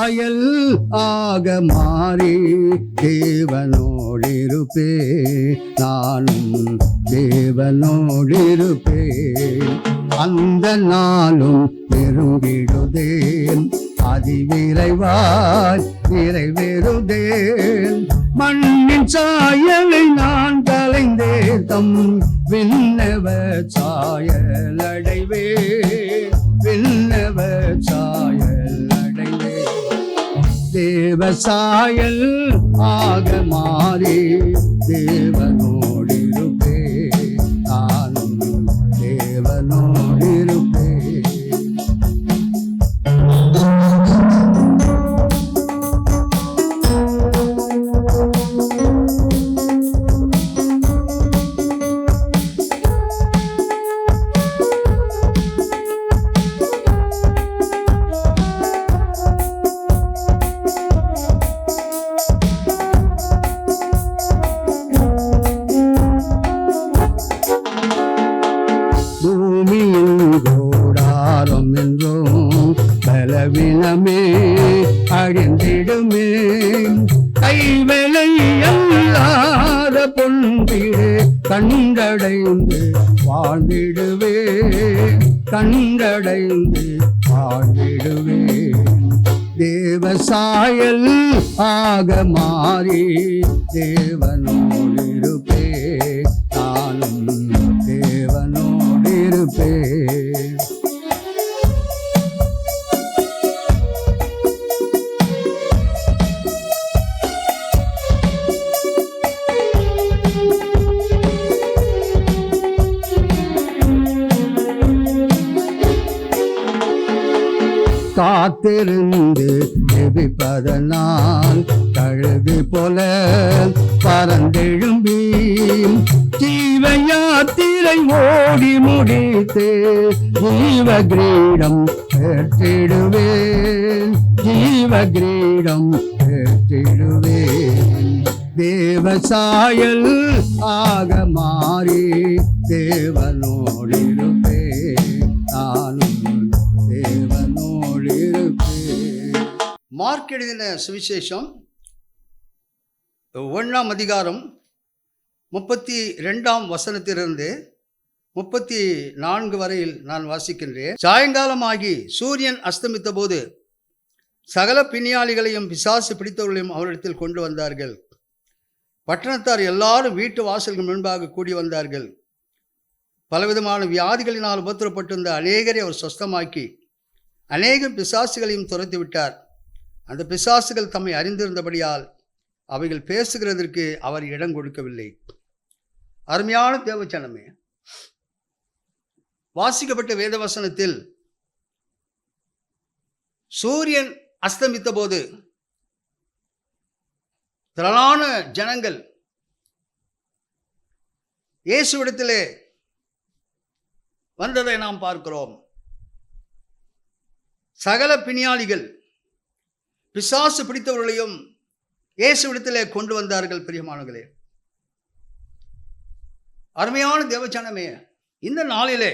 சாயல் ஆக மாறி தேவனோடிருப்பே, நானும் தேவனோடிருப்பேன். அந்த நாளும் நெருங்கிடுதேன், அதிவிரைவாய் நிறைவேறுதேன். மண்ணின் சாயலை நான் கலைந்தேன், தம் விண்ணவ சாயல் அடைவேன், விண்ணவ சாயல் அடைவேன். தேவ சாயல் ஆக மாறி தேவனோடிருப்பேன், நானும் தேவனோடிருப்பேன். கூடாரம் என்றும் பலவீனமே அழிந்திடுமே, கைவேலை அல்லாத பொன்பிலே கண்டடைந்து வாழ்ந்திடுவே, கண்டடைந்து வாழ்ந்திடுவே. தேவ சாயல் ஆக மாறி தேவனோடிருப்பே, நானும் தேவனோடிருப்பே. காத்திருந்து ஜெபிப்பதனால் கழுகு போல பறந்தெழும்பி ஜீவ யாத்திரை ஓடி முடித்து ஜீவ கிரீடம் பெற்றிடுவேன், ஜீவ கிரீடம் பெற்றிடுவேன். தேவ சாயல் ஆக மாறி தேவனோடிருப்பேன், நானும் தேவனோடிருப்பேன். மார்க் எழுதின சுவிசேஷம் 1ஆம் அதிகாரம் 32ஆம் வசனத்திலிருந்து 34 வரையில் நான் வாசிக்கின்றேன். சாயங்காலமாகி சூரியன் அஸ்தமித்த போது சகல பிணியாளிகளையும் பிசாசு பிடித்தவர்களையும் அவரிடத்தில் கொண்டு வந்தார்கள். பட்டணத்தார் எல்லாரும் வீட்டு வாசல்கள் முன்பாக கூடி வந்தார்கள். பலவிதமான வியாதிகளினால் உபத்திரப்பட்டிருந்த அநேகரை அவர் சொஸ்தமாக்கி அநேக பிசாசுகளையும் துரத்தி விட்டார். அந்த பிசாசுகள் தம்மை அறிந்திருந்தபடியால் அவைகள் பேசுகிறதற்கு அவர் இடம் கொடுக்கவில்லை. அருமையான தேவச்சனமே, வாசிக்கப்பட்ட வேதவசனத்தில் சூரியன் அஸ்தமித்த போது திரளான ஜனங்கள் இயேசுவிடத்திலே வந்ததை நாம் பார்க்கிறோம். சகல பிணியாளிகள் பிசாசு பிடித்தவர்களையும் இயேசுவிடத்திலே கொண்டு வந்தார்கள். பிரியமானவர்களே, அருமையான தேவஜனமே, இந்த நாளிலே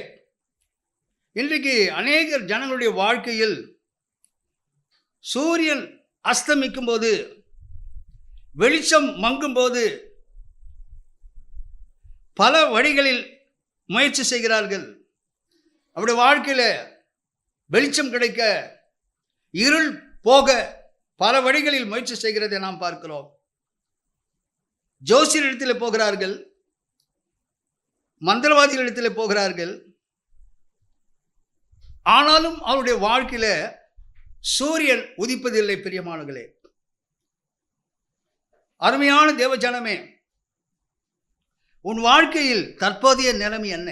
இன்றைக்கு அநேகர் ஜனங்களுடைய வாழ்க்கையில் சூரியன் அஸ்தமிக்கும் போது, வெளிச்சம் மங்கும் போது பல வழிகளில் முயற்சி செய்கிறார்கள். அவருடைய வாழ்க்கையில் வெளிச்சம் கிடைக்க, இருள் போக பல வழிகளில் முயற்சி செய்கிறதை நாம் பார்க்கிறோம். ஜோசியரிடத்தில் போகிறார்கள், மந்திரவாதிகளிடத்தில் போகிறார்கள். ஆனாலும் அவருடைய வாழ்க்கையில சூரியன் உதிப்பதில்லை. பிரியமானவர்களே, அருமையான தேவஜனமே, உன் வாழ்க்கையில் தற்போதைய நிலைமை என்ன?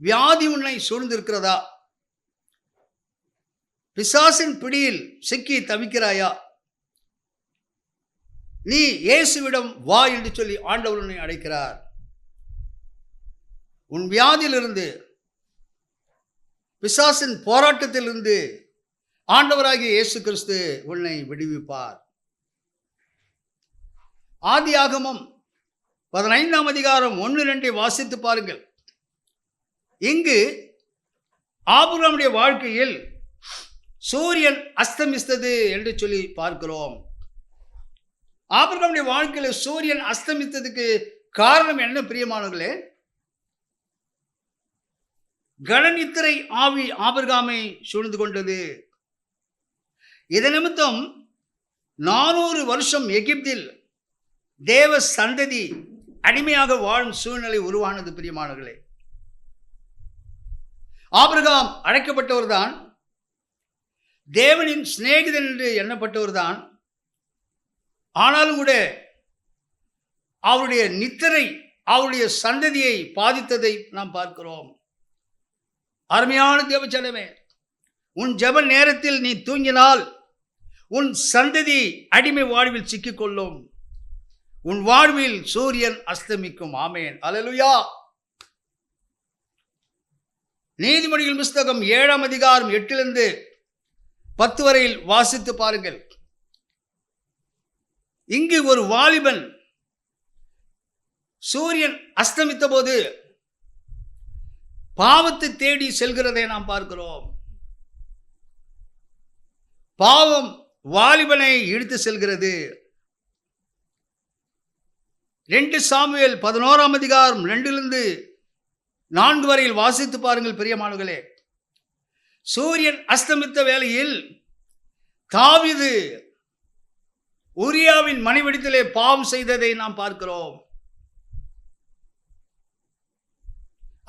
வியாதி உன்னை சூழ்ந்திருக்கிறதா? பிசாசின் பிடியில் சிக்கி தவிக்கிறாயா? நீ இயேசுவிடம் வா என்று சொல்லி ஆண்டவர் உன்னை அழைக்கிறார். உன் வியாதியிலிருந்து, பிசாசின் போராட்டத்திலிருந்து ஆண்டவராகிய இயேசு கிறிஸ்து உன்னை விடுவிப்பார். ஆதியாகமம் 15ஆம் அதிகாரம் 1-2 வாசித்து பாருங்கள். இங்கு ஆபிரகாமுடைய வாழ்க்கையில் சூரியன் அஸ்தமித்தது என்று சொல்லி பார்க்கிறோம். ஆபிரகாமுடைய வாழ்க்கையில் சூரியன் அஸ்தமித்ததுக்கு காரணம் என்ன பிரியமானவர்களே? கனநித்திரை ஆவி ஆபிரகாமை சூழ்ந்து கொண்டது. இதன் நிமித்தம் 400 வருஷம் எகிப்தில் தேவ சந்ததி அடிமையாக வாழும் சூழ்நிலை உருவானது. பிரியமானவர்களே, ஆபிரகாம் அழைக்கப்பட்டவர் தான், தேவனின் சிநேகிதன் என்று எண்ணப்பட்டவர் தான். ஆனாலும் கூட அவருடைய நித்திரை அவருடைய சந்ததியை பாதித்ததை நாம் பார்க்கிறோம். அருமையான தேவச்சனமே, உன் ஜெப நேரத்தில் நீ தூங்கினால் உன் சந்ததி அடிமை வாழ்வில் சிக்கிக்கொள்ளும். உன் வாழ்வில் சூரியன் அஸ்தமிக்கும். ஆமென், அல்லேலூயா. நீதிமொழிகள் புஸ்தகம் 7ஆம் அதிகாரம் 8 10 வரையில் வாசித்து பாருங்கள். இங்கு ஒரு வாலிபன் சூரியன் அஸ்தமித்த போது பாவத்தை தேடி செல்கிறதை நாம் பார்க்கிறோம். பாவம் வாலிபனை இழுத்து செல்கிறது. 2 சாமுவேல் 11ஆம் அதிகாரம் 2 4 வரையில் வாசித்து பாருங்கள் பிரியமானவர்களே. சூரியன் அஸ்தமித்த வேளையில் தாவீது உரியாவின் மனைவிடத்திலே பாவம் செய்ததை நாம் பார்க்கிறோம்.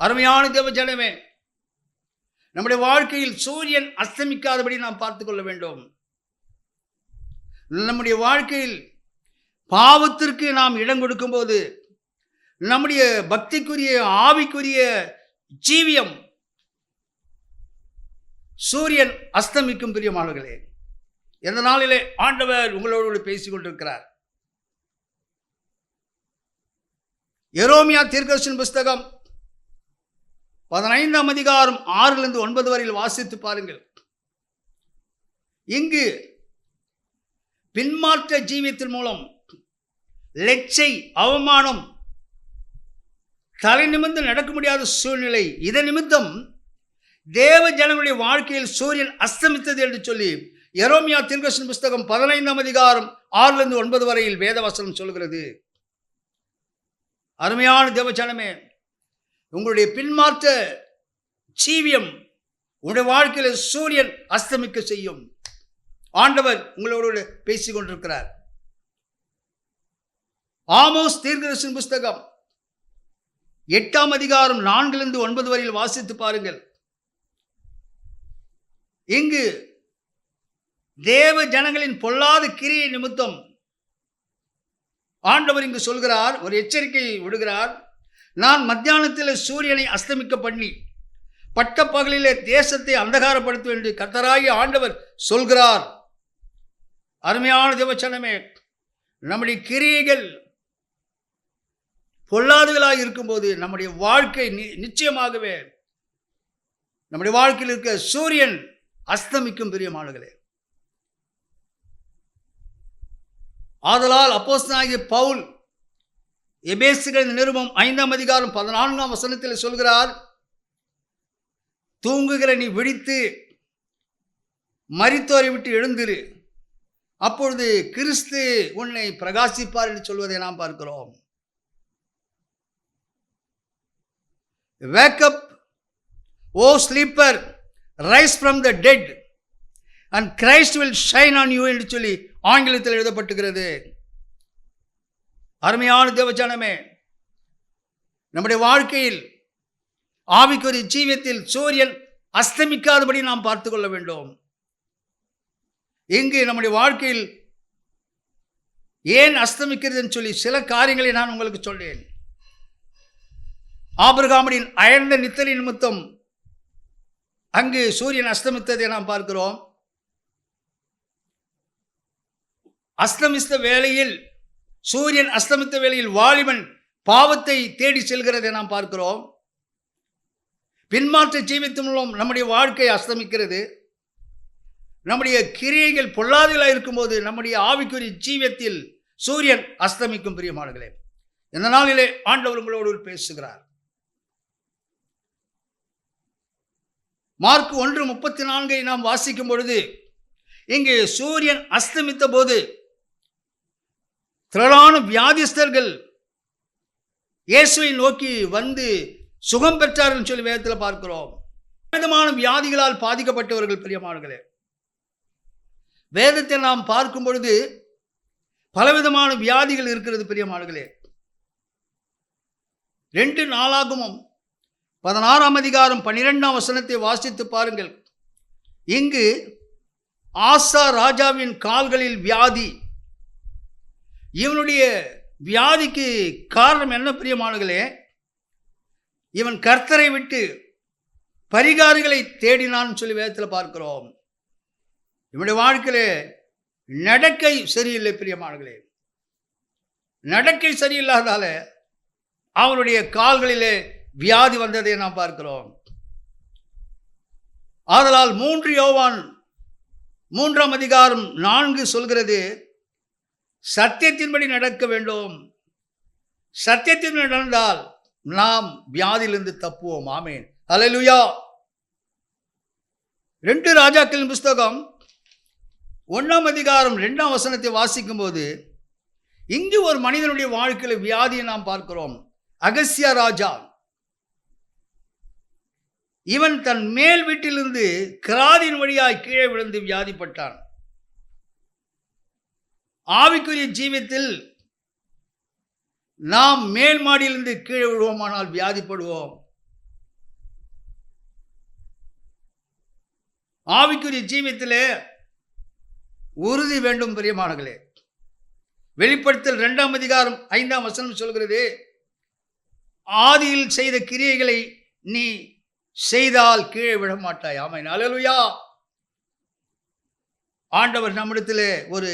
அருமையான தேவ ஜனமே, நம்முடைய வாழ்க்கையில் சூரியன் அஸ்தமிக்காதபடி நாம் பார்த்துக் கொள்ள வேண்டும். நம்முடைய வாழ்க்கையில் பாவத்திற்கு நாம் இடம் கொடுக்கும் போது நம்முடைய பக்திக்குரிய ஆவிக்குரிய ஜீவியம் சூரியன் அஸ்தமிக்கும். பிரியமானவர்களே, எந்த நாளிலே ஆண்டவர் உங்களோடு பேசிக் கொண்டிருக்கிறார். எரேமியா தீர்க்கதரிசன புஸ்தகம் 15ஆம் அதிகாரம் 6 9 வரையில் வாசித்து பாருங்கள். இங்கு பின்மாற்ற ஜீவியத்தின் மூலம் லெச்சை, அவமானம், தலை நிமிர்ந்து நடக்க முடியாத சூழ்நிலை, இதன் நிமித்தம் தேவ ஜனங்களுடைய வாழ்க்கையில் சூரியன் அஸ்தமித்தது என்று சொல்லி எரேமியா தீர்க்கதரிசன புஸ்தகம் 15ஆம் அதிகாரம் 6 9 வரையில் வேதவசனம் சொல்கிறது. அருமையான தேவ ஜனமே, உங்களுடைய பின்மாற்ற ஜீவியம் உங்களுடைய வாழ்க்கையில் சூரியன் அஸ்தமிக்க செய்யும். ஆண்டவர் உங்களோடு பேசிக் கொண்டிருக்கிறார். ஆமோஸ் தீர்க்கதரிசன புஸ்தகம் 8ஆம் அதிகாரம் 4 9 வரையில் வாசித்து பாருங்கள். இங்கு தேவ ஜனங்களின் பொல்லாத கிரியை நிமித்தம் ஆண்டவர் இங்கு சொல்கிறார், ஒரு எச்சரிக்கை விடுகிறார். நான் மத்தியானத்தில் சூரியனை அஸ்தமிக்க பண்ணி பட்ட பகலிலே தேசத்தை அந்தகாரப்படுத்தும் என்று கர்த்தராகிய ஆண்டவர் சொல்கிறார். அருமையான தேவச்சனமே, நம்முடைய கிரியைகள் பொல்லாதவர்களாக இருக்கும்போது நம்முடைய வாழ்க்கை நிச்சயமாகவே நம்முடைய வாழ்க்கையில் இருக்க சூரியன் அஸ்தமிக்கும். பிரியமானவர்களே, ஆதலால் அப்போஸ்தலனாகிய பவுல் எபேசுகளின் நிருபம் 5ஆம் அதிகாரம் 14ஆம் வசனத்தில் சொல்கிறார், தூங்குகிற நீ விழித்து மரித்தோரை விட்டு எழுந்திரு, அப்பொழுது கிறிஸ்து உன்னை பிரகாசிப்பார் என்று சொல்வதை நாம் பார்க்கிறோம். Wake up, O sleeper, rise from the dead and Christ will shine on you என்று சொல்லி ஆங்கிலத்தில் எழுதப்பட்டிருக்கிறது. அருமையான தேவஜனமே, நம்முடைய வாழ்க்கையில் ஆவிக்குரிய ஜீவியத்தில் சூரியன் அஸ்தமிக்காதபடி நாம் பார்த்து கொள்ள வேண்டும். இங்கு நம்முடைய வாழ்க்கையில் ஏன் அஸ்தமிக்கிறது என்று சொல்லி சில காரியங்களை நான் உங்களுக்கு சொல்றேன். ஆபிரகாமின் அயர்ந்த நித்திரை நிமித்தம் அங்கு சூரியன் அஸ்தமித்ததை நாம் பார்க்கிறோம். அஸ்தமித்த வேளையில் சூரியன் அஸ்தமித்த வேளையில் வாலிபன் பாவத்தை தேடி செல்கிறதை நாம் பார்க்கிறோம். பின்மாற்ற ஜீவியத்தின் மூலம் நம்முடைய வாழ்க்கை அஸ்தமிக்கிறது. நம்முடைய கிரியைகள் பொல்லாதவர்களாக இருக்கும்போது நம்முடைய ஆவிக்குரிய ஜீவியத்தில் சூரியன் அஸ்தமிக்கும். பிரியமானவர்களே, இந்த நாளிலே ஆண்டவர் உங்களோடு பேசுகிறார். மார்க் 1:34 நாம் வாசிக்கும் பொழுது, இங்கு சூரியன் அஸ்தமித்த போது திரளான வியாதிஸ்தர்கள் இயேசுவை நோக்கி வந்து சுகம் பெற்றார்கள் சொல்லி வேதத்தில் பார்க்கிறோம். விதமான வியாதிகளால் பாதிக்கப்பட்டவர்கள் பிரியமானவர்களே, வேதத்தை நாம் பார்க்கும் பொழுது பலவிதமான வியாதிகள் இருக்கிறது பிரியமானவர்களே. 2 நாளாகமம் 16ஆம் அதிகாரம் 12ஆம் வசனத்தை வாசித்து பாருங்கள். இங்கு ஆசா ராஜாவின் கால்களில் வியாதி. இவனுடைய வியாதிக்கு காரணம் என்ன பிரியமானவர்களே? இவன் கர்த்தரை விட்டு பரிகாரிகளை தேடினான்னு சொல்லி வேதத்தில் பார்க்கிறோம். இவனுடைய வாழ்க்கையிலே நடக்கை சரியில்லை பிரியமானவர்களே. நடக்கை சரியில்லாதால அவனுடைய கால்களிலே வியாதி வந்ததை நாம் பார்க்கிறோம். ஆதலால் 3 யோவான் 3ஆம் அதிகாரம் 4 சொல்கிறது, சத்தியத்தின்படி நடக்க வேண்டும். சத்தியத்தின்படி நடந்தால் நாம் வியாதியிலிருந்து தப்புவோம். ஆமென், அல்லேலூயா. 2 ராஜாக்களின் புஸ்தகம் 1ஆம் அதிகாரம் 2ஆம் வசனத்தை வாசிக்கும் போது, இங்கு ஒரு மனிதனுடைய வாழ்க்கையில் வியாதியை நாம் பார்க்கிறோம். அகசியா ராஜா, இவன் தன் மேல் வீட்டிலிருந்து கிராதின் வழியாய் கீழே விழுந்து வியாதிப்பட்டான். ஆவிக்குரிய ஜீவியத்தில் நாம் மேல் மாடியிலிருந்து கீழே விழுவோமானால் வியாதிப்படுவோம். ஆவிக்குரிய ஜீவியத்திலே உறுதி வேண்டும் பிரியமானவர்களே. வெளிப்படுத்தல் 2ஆம் அதிகாரம் 5ஆம் வசனம் சொல்கிறது, ஆதியில் செய்த கிரியைகளை நீ செய்தால் கீழே விழ மாட்டாய். ஆமென், அல்லேலூயா. ஆண்டவர் நம்மிடத்திலே ஒரு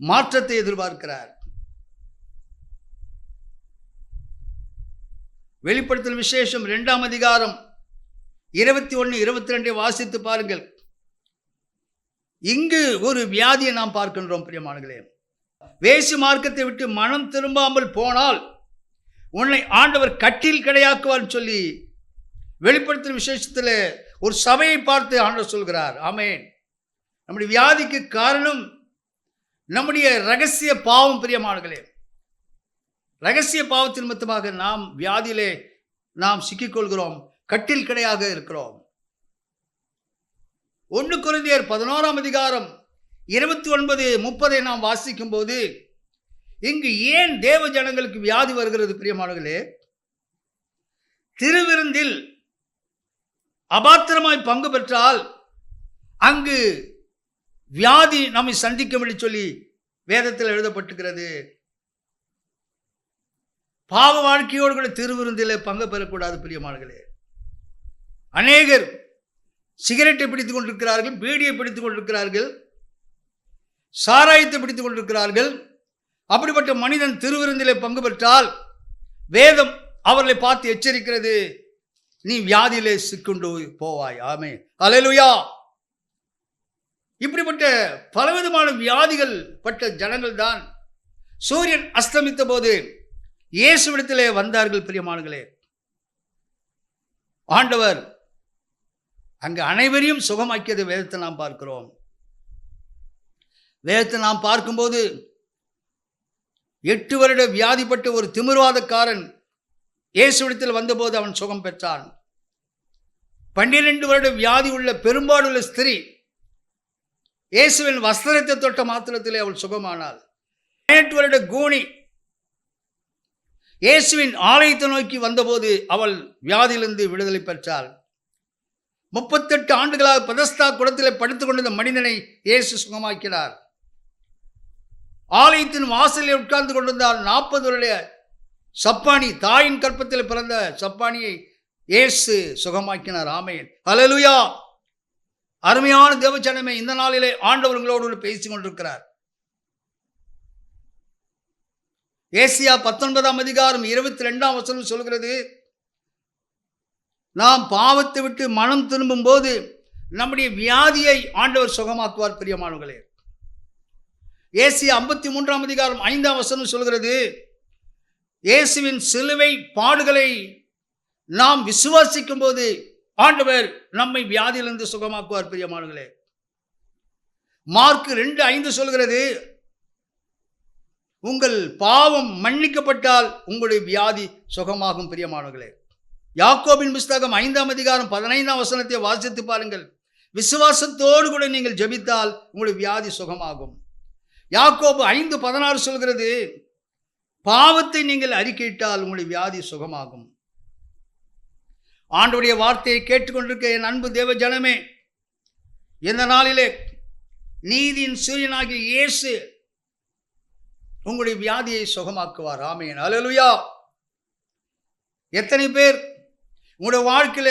மாற்றத்தை எதிர்பார்க்கிறார். வெளிப்படுத்தல் விசேஷம் 2ஆம் அதிகாரம் 21, 22 வாசித்து பாருங்கள். இங்கு ஒரு வியாதியை நாம் பார்க்கின்றோம் பிரியமானவர்களே. வேசி மார்க்கத்தை விட்டு மனம் திரும்பாமல் போனால் உன்னை ஆண்டவர் கட்டில் கிடையாக்குவார் சொல்லி வெளிப்படுத்தும் விசேஷத்தில் ஒரு சபையை பார்த்து ஆண்டவர் சொல்கிறார். ஆமென். நம்முடைய வியாதிக்கு காரணம் நம்முடைய ரகசிய பாவம் பிரியமானவர்களே. ரகசிய பாவத்தின் நிமித்தமாக நாம் வியாதியிலே நாம் சிக்கிக்கொள்கிறோம், கட்டில் கிடையாக இருக்கிறோம். 1 கொரிந்தியர் 11ஆம் அதிகாரம் 29, 30 நாம் வாசிக்கும் போது, இங்கு ஏன் தேவ ஜனங்களுக்கு வியாதி வருகிறது பிரியமானவர்களே? திருவிருந்தில் அபாத்திரமாய் பங்கு பெற்றால் அங்கு வியாதி நம்மை சந்திக்கும் சொல்லி வேதத்தில் எழுதப்பட்டிருக்கிறது. பாவ வாழ்க்கையோடு கூட திருவிருந்தில் பங்கு பெறக்கூடாது பிரியமானவர்களே. அநேகர் சிகரெட்டை பிடித்துக் கொண்டிருக்கிறார்கள், பீடியை பிடித்துக் கொண்டிருக்கிறார்கள், சாராயத்தை பிடித்துக் கொண்டிருக்கிறார்கள். அப்படிப்பட்ட மனிதன் திருவிருந்திலே பங்கு பெற்றால் வேதம் அவர்களை பார்த்து எச்சரிக்கிறது, நீ வியாதியிலே சிக்குண்டு போவாய். ஆமென், அல்லேலூயா. இப்படிப்பட்ட பலவிதமான வியாதிகள் பட்ட ஜனங்கள் தான் சூரியன் அஸ்தமித்த போது இயேசுவிடத்திலே வந்தார்கள் பிரியமானவர்களே. ஆண்டவர் அங்கு அனைவரையும் சுகமாக்கியது வேதத்தை நாம் பார்க்கிறோம். வேதத்தை நாம் பார்க்கும்போது 8 வருட வியாதிப்பட்ட ஒரு திமிர்வாதக்காரன் இயேசுவிடத்தில் வந்தபோது அவன் சுகம் பெற்றான். 12 வருட வியாதி உள்ள பெரும்பாலுள்ள ஸ்திரீ இயேசுவின் வஸ்திரத்தை தொட்ட மாத்திரத்திலே அவள் சுகமானாள். 18 வருட கூனி இயேசுவின் ஆலயத்தை நோக்கி வந்தபோது அவள் வியாதியிலிருந்து விடுதலை பெற்றாள். 38 ஆண்டுகளாக பெதஸ்தா குளத்திலே படுத்துக் கொண்டிருந்த மனிதனை இயேசு சுகமாக்கினார். ஆலயத்தின் வாசலில் உட்கார்ந்து கொண்டிருந்தால் 40 வருட சப்பானி, தாயின் கற்பத்தில் பிறந்த சப்பானியை இயேசு சுகமாக்கினார். ஆமென், அல்லேலூயா. அருமையான தேவஜனமே, இந்த நாளிலே ஆண்டவர் உங்களோடு பேசிக் கொண்டிருக்கிறார். ஏசியா 19ஆம் அதிகாரம் 22ஆம் வசனம் சொல்கிறது, நாம் பாவத்தை விட்டு மனம் திரும்பும் போது நம்முடைய வியாதியை ஆண்டவர் சுகமாக்குவார் பிரியமானவர்களே. ஏசியா 53ஆம் அதிகாரம் 5ஆம் வசனம் சொல்கிறது, இயேசுவின் சிலுவை பாடுகளை நாம் விசுவாசிக்கும் போது ஆண்டவர் நம்மை வியாதியிலிருந்து சுகமாக்குவார் பிரியமானவர்களே. மார்க் 2:5 சொல்கிறது, உங்கள் பாவம் மன்னிக்கப்பட்டால் உங்களுடைய வியாதி சுகமாகும் பிரியமானவர்களே. யாக்கோபின் புஸ்தகம் 5ஆம் அதிகாரம் 15ஆம் வசனத்தை வாசித்து பாருங்கள். விசுவாசத்தோடு கூட நீங்கள் ஜெபித்தால் உங்களுடைய வியாதி சுகமாகும். யாக்கோபு 5:16 சொல்கிறது, பாவத்தை நீங்கள் அறிக்கையிட்டால் உங்களுடைய வியாதி சுகமாகும். ஆண்டவருடைய வார்த்தையை கேட்டுக்கொண்டிருக்க என் அன்பு தேவ ஜனமே, இந்த நாளிலே நீதியின் சூரியனாகிய இயேசு உங்களுடைய வியாதியை சுகமாக்குவார். ஆமென், அல்லேலூயா. எத்தனை பேர் உங்களுடைய வாழ்க்கையில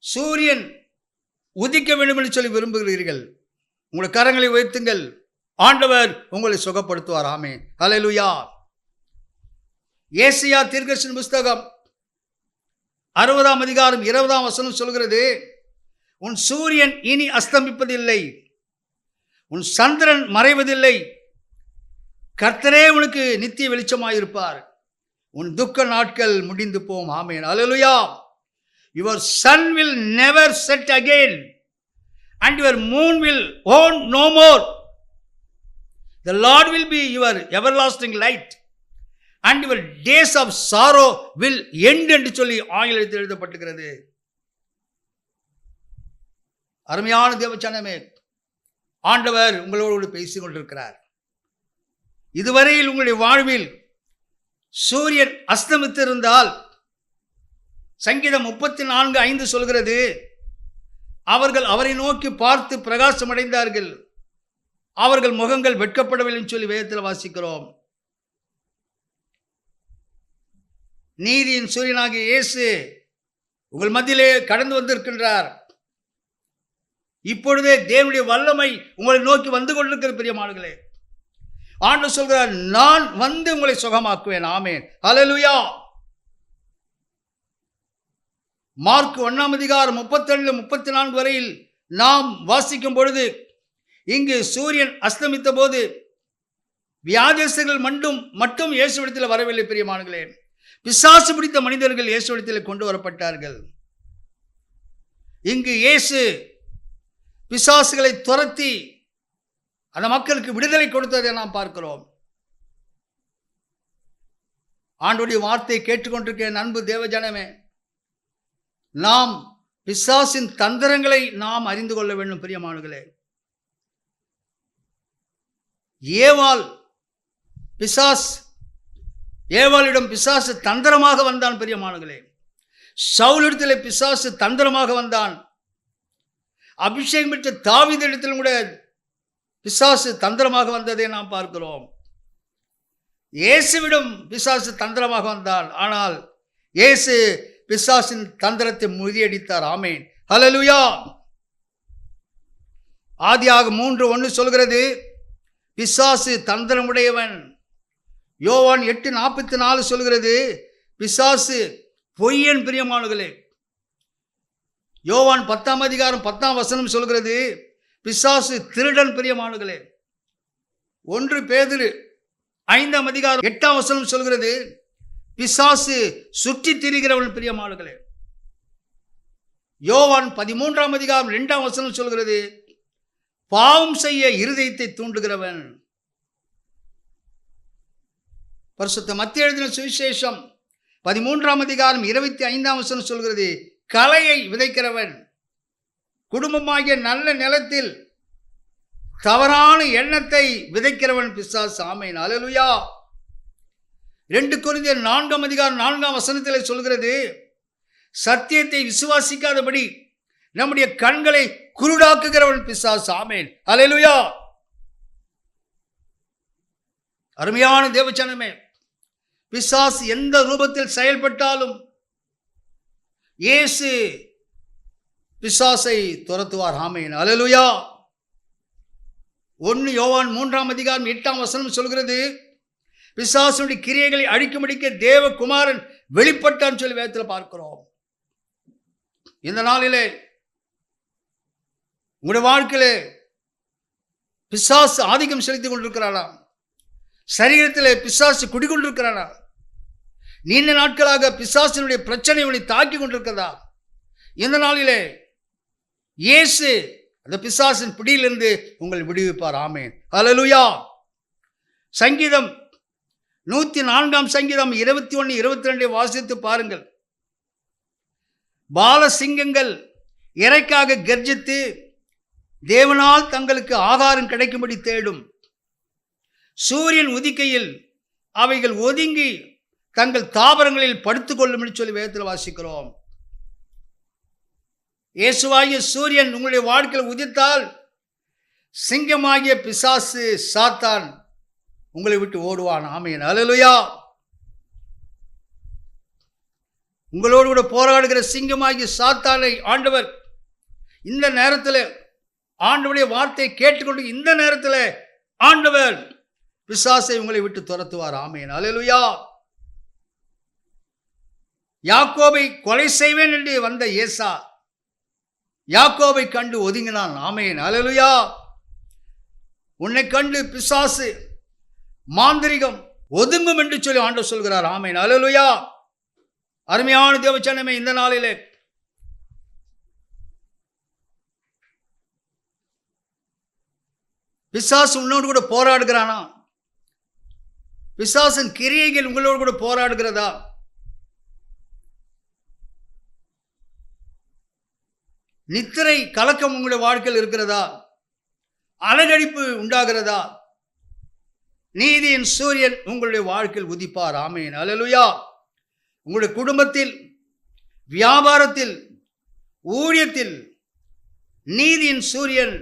சூரியன் உதிக்க வேண்டும் என்று சொல்லி விரும்புகிறீர்கள்? உங்களுடைய கரங்களை உயர்த்துங்கள், ஆண்டவர் உங்களை சுகப்படுத்துவார். ஆமென், அல்லேலூயா. ஏசாயா தீர்க்கதரிசன புஸ்தகம் 60ஆம் அதிகாரம் 20ஆம் வசனம் சொல்கிறது, உன் சூரியன் இனி அஸ்தமிப்பதில்லை, உன் சந்திரன் மறைவதில்லை, கர்த்தரே உனக்கு நித்திய வெளிச்சமாயிருப்பார், உன் துக்க நாட்கள் முடிந்து போம். ஆமென், அல்லேலூயா. Your sun will never set again and your moon will own no more. The Lord will be your everlasting light and your days of sorrow will end என்று சொல்லி ஆங்கிலத்தில் எழுதப்பட்டிருக்கிறது. அருமையான தேவச்சனமே, ஆண்டவர் உங்களோடு பேசிக் கொண்டிருக்கிறார். இதுவரையில் உங்களுடைய வாழ்வில் சூரியன் அஸ்தமித்திருந்தால் சங்கீதம் 34:5 சொல்கிறது, அவர்கள் அவரை நோக்கி பார்த்து பிரகாசம் அடைந்தார்கள், அவர்கள் முகங்கள் வெட்கப்படவில்லை சொல்லி வேதத்தில் வாசிக்கிறோம். நீதியின் சூரியனாகிய இயேசு உங்கள் மத்தியிலே கடந்து வந்திருக்கின்றார். இப்பொழுதே தேவனுடைய வல்லமை உங்களை நோக்கி வந்து கொண்டிருக்கிற பிரியமானவர்களே. ஆண்டவர் சொல்கிறார், நான் வந்து உங்களை சுகமாக்குவேன். ஆமென், அல்லேலூயா. மார்க் 1ஆம் அதிகாரம் 37-34 வரையில் நாம் வாசிக்கும் பொழுது, இங்கு சூரியன் அஸ்தமித்த போது வியாதியஸ்தர்கள் மட்டும் இயேசுவிடத்தில் வரவில்லை பிரியமானவர்களே. பிசாசு பிடித்த மனிதர்கள் இயேசுவிடத்தில் கொண்டு வரப்பட்டார்கள். இங்கு இயேசு பிசாசுகளை துரத்தி அந்த மக்களுக்கு விடுதலை கொடுத்ததை நாம் பார்க்கிறோம். ஆண்டவருடைய வார்த்தையை கேட்டுக்கொண்டிருக்க அன்பு தேவஜனமே, நாம் பிசாசின் தந்திரங்களை நாம் அறிந்து கொள்ள வேண்டும் பிரியமானவர்களே. ஏவாளிடம் பிசாசு தந்திரமாக வந்தான் பிரியமானவர்களே. சவுலிடத்தில் பிசாசு தந்திரமாக வந்தான். அபிஷேகம் பெற்ற தாவீதிடத்திலும் கூட பிசாசு தந்திரமாக வந்ததை நாம் பார்க்கிறோம். இயேசுவிடம் பிசாசு தந்திரமாக வந்தான். ஆனால் இயேசு பிசாசின் தந்திரத்தை முறியடித்தார். ஆமென், அல்லேலூயா. ஆதியாகமம் 3:1 சொல்கிறது, பிசாசு தந்திரமுடையவன். யோவான் 8:44 சொல்கிறது, பிசாசு பொய்யன் பிரியமானவர்களே. யோவான் 10ஆம் அதிகாரம் 10ஆம் வசனம் சொல்கிறது, பிசாசு திருடன் பிரியமானவர்களே. 1 பேதுரு 5ஆம் அதிகாரம் 8ஆம் வசனம் சொல்கிறது, பிசாசு சுற்றி திரிகிறவன் பிரியமானவர்களே. யோவான் 13ஆம் அதிகாரம் 2ஆம் வசனம் சொல்கிறது, பாவம் செய்ய இருதயத்தை தூண்டுகிறவன். பரிசுத்த மத்தேயு எழுதின சுவிசேஷம் 13ஆம் அதிகாரம் 25ஆம் வசனம் சொல்கிறது, களையை விதைக்கிறவன். குடும்பமாகிய நல்ல நிலத்தில் தவறான எண்ணத்தை விதைக்கிறவன் பிசாசு. ஆமென், அல்லேலூயா. 2 கொரிந்தியர் 4ஆம் அதிகாரம் 4ஆம் வசனத்தில் சொல்கிறது, சத்தியத்தை விசுவாசிக்காதபடி நம்முடைய கண்களை குருடாக்குகிறவன் பிசாசு. ஆமென், அல்லேலூயா. அருமையான தேவச்சனமே, பிசாசு எந்த ரூபத்தில் செயல்பட்டாலும் இயேசு பிசாசை துரத்துவார். ஆமென், அல்லேலூயா. 1 யோவான் 3ஆம் அதிகாரம் 8ஆம் வசனம் சொல்கிறது, பிசாசுடைய கிரியைகளை அழிக்கும்படிக்க தேவகுமாரன் வெளிப்பட்டான் சொல்லி வேதத்தில் பார்க்கிறோம். இந்த நாளிலே உங்களுடைய வாழ்க்கையிலே பிசாசு ஆதிக்கம் செலுத்திக் கொண்டிருக்கிறானா? சரீரத்திலே பிசாசு குடிக்கொண்டிருக்கிறானா? நீண்ட நாட்களாக பிசாசினுடைய பிரச்சனை உன்னை தாக்கி கொண்டிருக்கிறதா? இந்த நாளிலே இயேசு அந்த பிசாசின் பிடியிலிருந்து உங்களை விடுவிப்பார். ஆமென். ஹல்லேலூயா. சங்கீதம் 104 சங்கீதம் 21, 22 வாசித்து பாருங்கள். பாலசிங்கங்கள் இறைக்காக கர்ஜித்து தேவனால் தங்களுக்கு ஆகாரம் கிடைக்கும்படி தேடும். சூரியன் உதிக்கையில் அவைகள் ஒதுங்கி தங்கள் தாவரங்களில் படுத்துக் கொள்ளும் என்று சொல்லி வேதத்தில் வாசிக்கிறோம். இயேசுவாகிய சூரியன் உங்களுடைய வாழ்க்கையில் உதித்தால் சிங்கமாகிய பிசாசு சாத்தான் உங்களை விட்டு ஓடுவான். ஆமென். ஹல்லேலூயா. உங்களோடு கூட போராடுகிற சிங்கமாகிய சாத்தானை ஆண்டவர் இந்த நேரத்தில், ஆண்டவருடைய வார்த்தையை கேட்டுக்கொண்டு இந்த நேரத்தில் ஆண்டவர் பிசாசை உங்களை விட்டு துரத்துவார். ஆமென். ஹல்லேலூயா. யாக்கோபை கொலை செய்வேன் என்று வந்த ஏசா யாக்கோபை கண்டு ஒதுங்கினான். ஆமென். ஹல்லேலூயா. உன்னை கண்டு பிசாசு மாந்திரிகம் ஒதுங்கும் என்று சொல்லி ஆண்டவர் சொல்கிறார். ஆமென். ஹல்லேலூயா. அருமையான தேவச்சனமே, இந்த நாளிலே பிசாசு உன்னோடு கூட போராடுகிறானா? பிசாசின் கிரியைகள் உங்களோடு கூட போராடுகிறதா? நித்திரை கலக்கம் உங்களுடைய வாழ்க்கையில் இருக்கிறதா? அலகடிப்பு உண்டாகிறதா? நீதியின் சூரியன் உங்களுடைய வாழ்க்கையில் உதிப்பார். ஆமென். ஹல்லேலூயா. உங்களுடைய குடும்பத்தில், வியாபாரத்தில், ஊழியத்தில் நீதியின் சூரியன்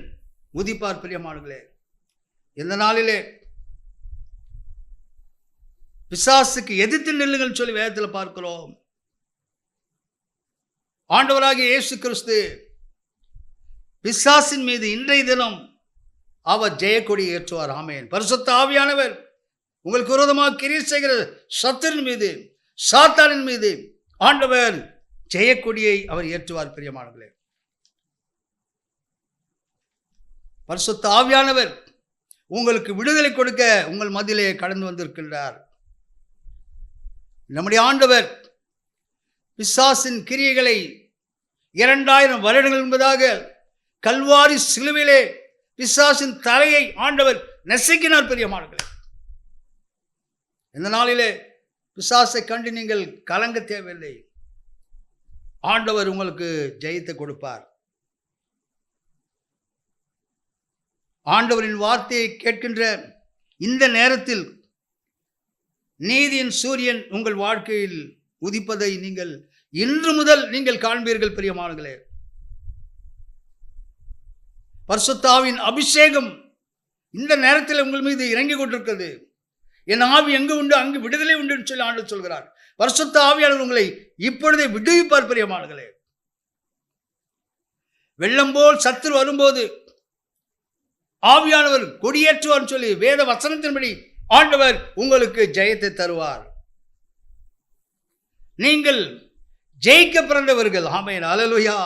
உதிப்பார். பிரியமானவர்களே, இந்த நாளிலே பிசாசுக்கு எதிர்த்து நில்லுங்கள் சொல்லி வேதத்தில் பார்க்கிறோம். ஆண்டவராகிய இயேசு கிறிஸ்து பிசாசின் மீது இன்றைய தினம் அவர் ஜெயக்கொடி ஏற்றுவார். ஆமென். பரிசுத்த ஆவியானவர் உங்களுக்கு விரோதமாக கிரியை செய்கிற சத்துரின் மீது, சாத்தானின் மீது ஆண்டவர் ஜெயக்கொடியை அவர் ஏற்றுவார். பிரியமானவர்களே, பரிசுத்த ஆவியானவர் உங்களுக்கு விடுதலை கொடுக்க உங்கள் மத்தியிலே கடந்து வந்திருக்கின்றார். நம்முடைய ஆண்டவர் பிசாசின் கிரியைகளை 2000 வருடங்கள் என்பதாக கல்வாரி சிலுவையிலே பிசாசின் தலையை ஆண்டவர் நசுக்கினார். பிரியமானவர்களே, இந்த நாளிலே பிசாசை கண்டு நீங்கள் கலங்க தேவையில்லை. ஆண்டவர் உங்களுக்கு ஜெயத்தை கொடுப்பார். ஆண்டவரின் வார்த்தையை கேட்கின்ற இந்த நேரத்தில் நீதியின் சூரியன் உங்கள் வாழ்க்கையில் உதிப்பதை நீங்கள் இன்று முதல் நீங்கள் காண்பீர்கள். பிரியமானவர்களே, பரிசுத்தாவின் அபிஷேகம் இந்த நேரத்தில் உங்கள் மீது இறங்கி கொண்டிருக்கிறது. என் ஆவி எங்கு உண்டு அங்கு விடுதலை உண்டு என்று சொல்லி ஆண்டவர் சொல்கிறார். பரிசுத்த ஆவியானவர் உங்களை இப்பொழுதே விடுவிப்பார். பிரியமானவர்களே, வெள்ளம் போல் சத்துரு வரும்போது ஆவியானவர் கொடியேற்றுவார் சொல்லி வேத வசனத்தின்படி ஆண்டவர் உங்களுக்கு ஜெயத்தை தருவார். நீங்கள் ஜெயிக்க பிறந்தவர்கள். ஆமென். ஹல்லேலூயா.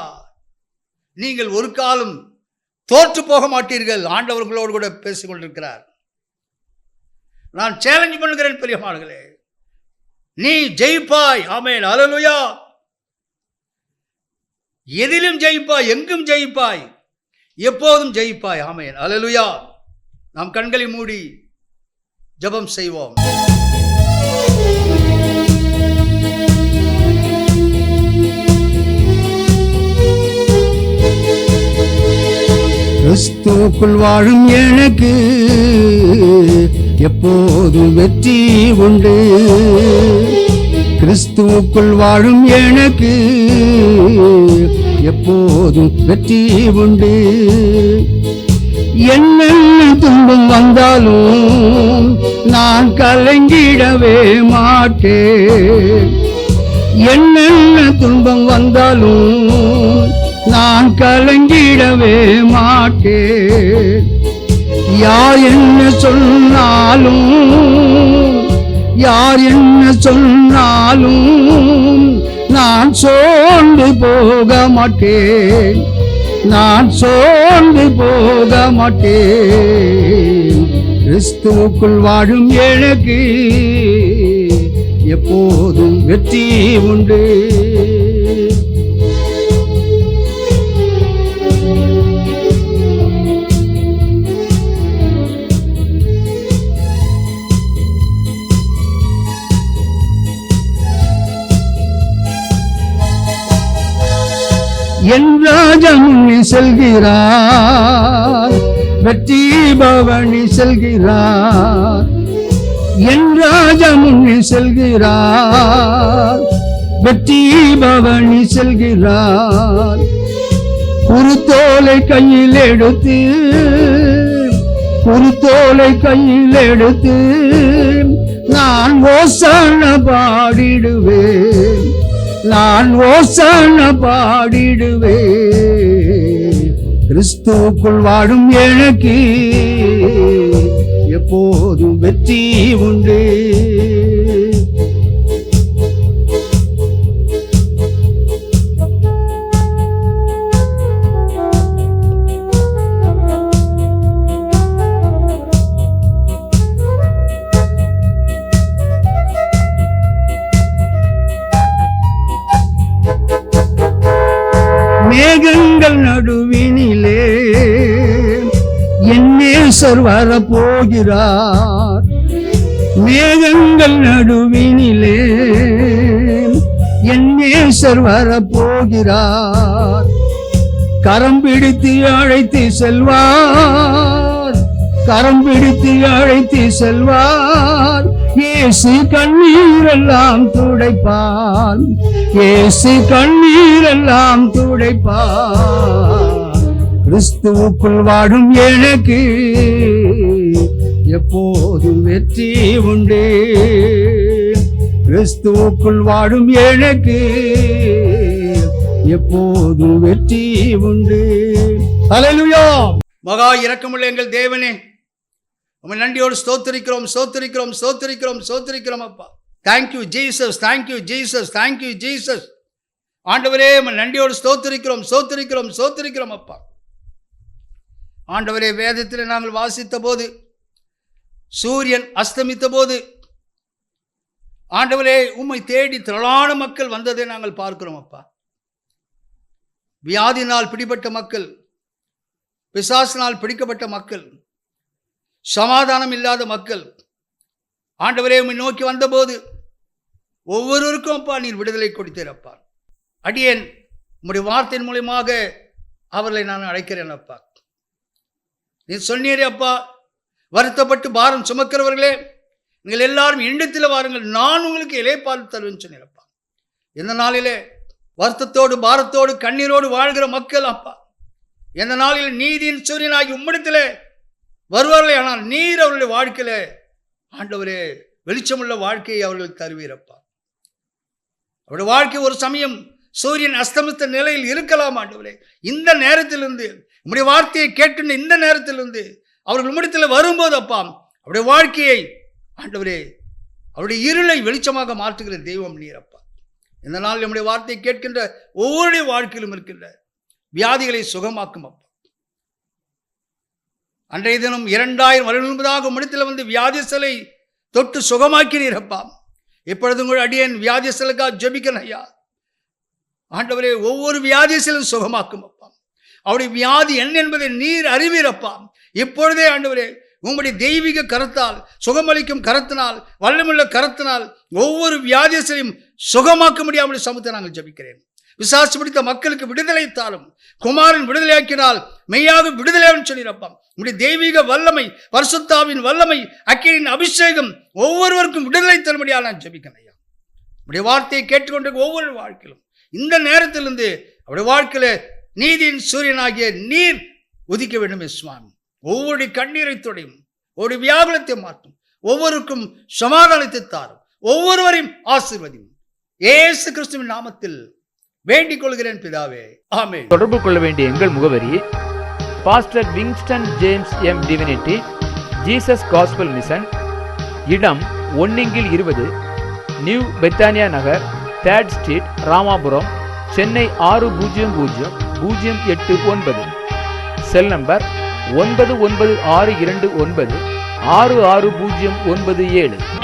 நீங்கள் ஒரு காலம் தோற்று போக மாட்டீர்கள். ஆண்டவர்களோடு கூட பேசிக் கொண்டிருக்கிறார். நான் சேலஞ்ச் பண்ணுகிறேன். பிரியமானவர்களே, நீ ஜெயிப்பாய். ஆமென். ஹல்லேலூயா. எதிலும் ஜெயிப்பாய், எங்கும் ஜெயிப்பாய், எப்போதும் ஜெயிப்பாய். ஆமென். ஹல்லேலூயா. நாம் கண்களை மூடி ஜெபம் செய்வோம். கிறிஸ்துவுக்குள் வாழும் எனக்கு எப்போதும் வெற்றி உண்டு. கிறிஸ்துவுக்குள் வாழும் எனக்கு எப்போதும் வெற்றி உண்டு. என்னென்ன துன்பம் வந்தாலும் நான் கலங்கிடவே மாட்டேன். என்னென்ன துன்பம் வந்தாலும் நான் கலங்கிடவே மாட்டேன். யார் என்ன சொன்னாலும், யார் என்ன சொன்னாலும் நான் சோர்ந்து போக மாட்டேன். நான் சோர்ந்து போக மாட்டேன். கிறிஸ்துவுக்குள் வாழும் எனக்கு எப்போதும் வெற்றி உண்டு. என் ராஜா முன்னே செல்கிறார், வெற்றி பவனி செல்கிறார். என் ராஜா முன்னே செல்கிறார், வெற்றி பவனி செல்கிறார். குருத்தோலை கையில் எடுத்து, குருத்தோலை கையில் எடுத்து நான் ஓசான பாடிடுவேன், நான் ஓசான பாடிடுவேன். கிறிஸ்துவுக்குள் வாடும் எனக்கு எப்போதும் வெற்றி உண்டு. மேகங்கள் நடுவினிலே என் நேசர் வரப்போகிறார். மேகங்கள் நடுவினிலே என் நேசர் வரப்போகிறார். கரம் பிடித்து அழைத்து செல்வார், கரம் பிடித்து அழைத்து செல்வார். இயேசு கண்ணீரெல்லாம் துடைப்பான், இயேசு கண்ணீரெல்லாம் துடைப்பான். கிறிஸ்துவுக்குள் வாடும் எனக்கு எப்போதும் வெற்றி உண்டு, கிறிஸ்துவுக்குள் வாடும் எனக்கு எப்போதும் வெற்றி உண்டு. ஹல்லேலூயா. மகா இரக்கமுள்ள எங்கள் தேவனே, உம்மை நன்றியோடு ஸ்தோத்திரிக்கிறோம், ஸ்தோத்திரிக்கிறோம், ஸ்தோத்திரிக்கிறோம், ஸ்தோத்திரிக்கிறோம் அப்பா. Thank you Jesus, thank you Jesus, thank you Jesus. ஆண்டவரே, உம்மை நன்றியோடு ஸ்தோத்திரிக்கிறோம், ஸ்தோத்திரிக்கிறோம், ஸ்தோத்திரிக்கிறோம் அப்பா. ஆண்டவரே, வேதத்தில் நாங்கள் வாசித்த போது, சூரியன் அஸ்தமித்த போது, ஆண்டவரே உம்மை தேடி திரளான மக்கள் வந்ததை நாங்கள் பார்க்கிறோம் அப்பா. வியாதினால் பிடிபட்ட மக்கள், பிசாசினால் பிடிக்கப்பட்ட மக்கள், சமாதானம் இல்லாத மக்கள், ஆண்டவரே உம்மை நோக்கி வந்தபோது ஒவ்வொருவருக்கும் அப்பா நீர் விடுதலை கொடுத்தீரப்பா. அடியேன் உம்முடைய வார்த்தையின் மூலமாக அவர்களை நான் அழைக்கிறேன் அப்பா. நீர் சொன்னீரே அப்பா, வருத்தப்பட்டு பாரம் சுமக்கிறவர்களே நீங்கள் எல்லாரும் என்னிடத்தில் வாருங்கள், நான் உங்களுக்கு இளைப்பாறுதல் தருவேன் சொன்னீரப்பா. இந்த நாளிலே வருத்தத்தோடு பாரத்தோடு கண்ணீரோடு வாழ்கிற மக்கள் அப்பா, எந்த நாளில் நீதியின் சூரியனாகி உம்மிடத்தில் வருவார்களே, ஆனால் நீர் அவர்களுடைய வாழ்க்கையில ஆண்டவரே வெளிச்சமுள்ள வாழ்க்கையை அவர்களுக்கு தருவீரப்பா. அவருடைய வாழ்க்கை ஒரு சமயம் சூரியன் அஸ்தமித்த நிலையில் இருக்கலாம் ஆண்டவரே. இந்த நேரத்திலிருந்து உம்முடைய வார்த்தையை கேட்டுள்ள இந்த நேரத்திலிருந்து அவர்கள் உம்மிடத்தில் வரும்போது அப்பா, அவருடைய வாழ்க்கையை ஆண்டவரே அவருடைய இருளை வெளிச்சமாக மாற்றுகிற தெய்வம் நீரப்பா. இந்த நாள் நம்முடைய வார்த்தையை கேட்கின்ற ஒவ்வொருடைய வாழ்க்கையிலும் இருக்கின்ற வியாதிகளை சுகமாக்கும் அப்பா. அன்றைய தினம் 2000 வருடம் முன்பதாக உம்மிடத்தில் வந்து வியாதிசலை தொட்டு சுகமாக்கினீரப்பா. இப்பொழுது உங்கள் அடியேன் வியாதிசலுக்காக ஜெபிக்கிறேன் ஐயா. ஆண்டவரே, ஒவ்வொரு வியாதிசலும் சுகமாக்கும் அப்பா. அவருடைய வியாதி என்ன என்பதை நீர் அறிவீரப்பா. இப்பொழுதே ஆண்டவரே உங்களுடைய தெய்வீக கரத்தால், சுகமளிக்கும் கரத்தினால், வல்லமுள்ள கரத்தினால் ஒவ்வொரு வியாதிசலையும் சுகமாக்க முடியாமல் சமூகத்தை நாங்கள் ஜெபிக்கிறேன். விசாரிச்சு பிடித்த மக்களுக்கு விடுதலை தாரும். குமாரன் விடுதலையாக்கினால் மெய்யாக விடுதலையான்னு சொல்லியிருப்பா. உங்களுடைய தெய்வீக வல்லமை, பரிசுத்தாவின் வல்லமை, அக்கினியின் அபிஷேகம் ஒவ்வொருவருக்கும் விடுதலை தரும்படியாக நான் ஜெபிக்கிறேன் ஐயா. உங்களுடைய வார்த்தையை கேட்டுக்கொண்டிருக்க ஒவ்வொரு வாழ்க்கையிலும் இந்த நேரத்திலிருந்து அவருடைய வாழ்க்கையில நீதியின் சூரியனாகிய நீர் உதிக்க வேண்டும் சுவாமி. ஒவ்வொரு கண்ணீரை தொடையும், ஒரு வியாகுலத்தை மாற்றும், ஒவ்வொருக்கும் சமாதானத்தை தாரும், ஒவ்வொருவரையும் ஆசீர்வதியும். இயேசு கிறிஸ்துவின் நாமத்தில் வேண்டிக் கொள்கிறேன் பிதாவே, ஆமென். தொடர்பு கொள்ள வேண்டிய எங்கள் முகவரி: pastor Wingston James M divinity, Jesus gospel mission, இடம் 1/20, new Bethania Nagar, 3rd street, Ramapuram, Chennai 600089. Cell number 9962966097.